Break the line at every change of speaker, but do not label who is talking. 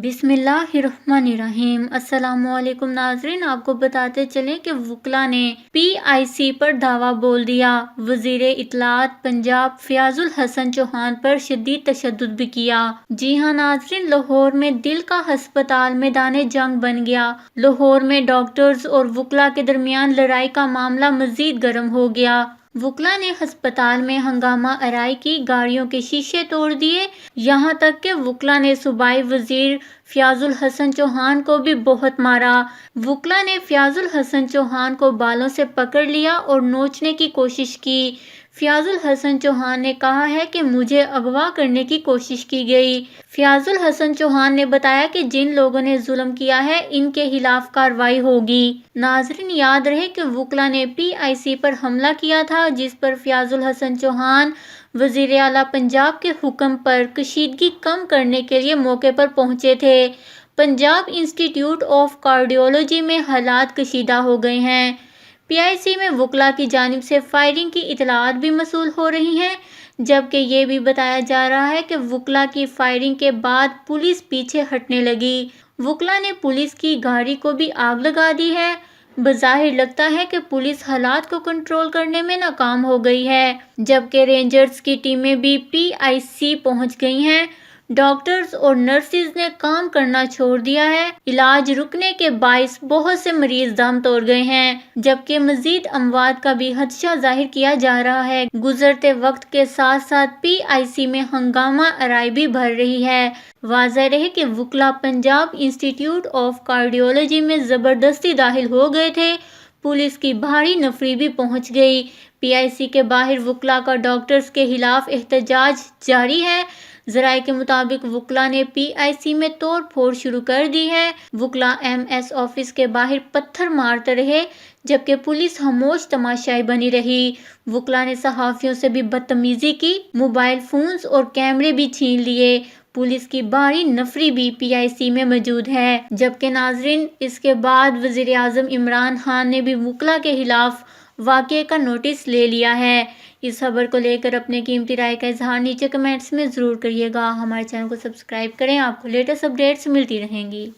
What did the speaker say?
بسم اللہ الرحمن الرحیم۔ السلام علیکم ناظرین، آپ کو بتاتے چلیں کہ وکلاء نے پی آئی سی پر دعویٰ بول دیا۔ وزیر اطلاعات پنجاب فیاض الحسن چوہان پر شدید تشدد بھی کیا۔ جی ہاں ناظرین، لاہور میں دل کا ہسپتال میدان جنگ بن گیا۔ لاہور میں ڈاکٹرز اور وکلاء کے درمیان لڑائی کا معاملہ مزید گرم ہو گیا۔ وکلاء نے ہسپتال میں ہنگامہ آرائی کی، گاڑیوں کے شیشے توڑ دیے، یہاں تک کہ وکلاء نے صوبائی وزیر فیاض الحسن چوہان کو بھی بہت مارا۔ وکلاء نے فیاض الحسن چوہان کو بالوں سے پکڑ لیا اور نوچنے کی کوشش کی۔ فیاض الحسن چوہان نے کہا ہے کہ مجھے اغوا کرنے کی کوشش کی گئی۔ فیاض الحسن چوہان نے بتایا کہ جن لوگوں نے ظلم کیا ہے ان کے خلاف کارروائی ہوگی۔ ناظرین، یاد رہے کہ وکلاء نے پی آئی سی پر حملہ کیا تھا، جس پر فیاض الحسن چوہان وزیر اعلیٰ پنجاب کے حکم پر کشیدگی کم کرنے کے لیے موقع پر پہنچے تھے۔ پنجاب انسٹی ٹیوٹ آف کارڈیولوجی میں حالات کشیدہ ہو گئے ہیں۔ پی آئی سی میں وکلاء کی جانب سے فائرنگ کی اطلاعات بھی موصول ہو رہی ہیں، جبکہ یہ بھی بتایا جا رہا ہے کہ وکلاء کی فائرنگ کے بعد پولیس پیچھے ہٹنے لگی۔ وکلاء نے پولیس کی گاڑی کو بھی آگ لگا دی ہے۔ بظاہر لگتا ہے کہ پولیس حالات کو کنٹرول کرنے میں ناکام ہو گئی ہے، جبکہ رینجرز کی ٹیمیں بھی پی آئی سی پہنچ گئی ہیں۔ ڈاکٹرز اور نرسز نے کام کرنا چھوڑ دیا ہے۔ علاج رکنے کے باعث بہت سے مریض دم توڑ گئے ہیں، جبکہ مزید اموات کا بھی خدشہ ظاہر کیا جا رہا ہے۔ گزرتے وقت کے ساتھ ساتھ پی آئی سی میں ہنگامہ آرائی بھی بڑھ رہی ہے۔ واضح رہے کہ وکلاء پنجاب انسٹی ٹیوٹ آف کارڈیولوجی میں زبردستی داخل ہو گئے تھے۔ پولیس کی بھاری نفری بھی پہنچ گئی۔ پی آئی سی کے باہر وکلاء کا ڈاکٹرز کے خلاف احتجاج جاری ہے۔ ذرائع کے مطابق وکلاء نے پی آئی سی میں توڑ پھوڑ شروع کر دی ہے۔ وکلاء ایم ایس آفس کے باہر پتھر مارتے رہے، جبکہ پولیس خاموش تماشائی بنی رہی۔ وکلاء نے صحافیوں سے بھی بدتمیزی کی، موبائل فونز اور کیمرے بھی چھین لیے۔ پولیس کی بھاری نفری بھی پی آئی سی میں موجود ہے۔ جبکہ ناظرین، اس کے بعد وزیر اعظم عمران خان نے بھی وکلاء کے خلاف واقعے کا نوٹس لے لیا ہے۔ اس خبر کو لے کر اپنے قیمتی رائے کا اظہار نیچے کمنٹس میں ضرور کریے گا۔ ہمارے چینل کو سبسکرائب کریں، آپ کو لیٹسٹ اپڈیٹس ملتی رہیں گی۔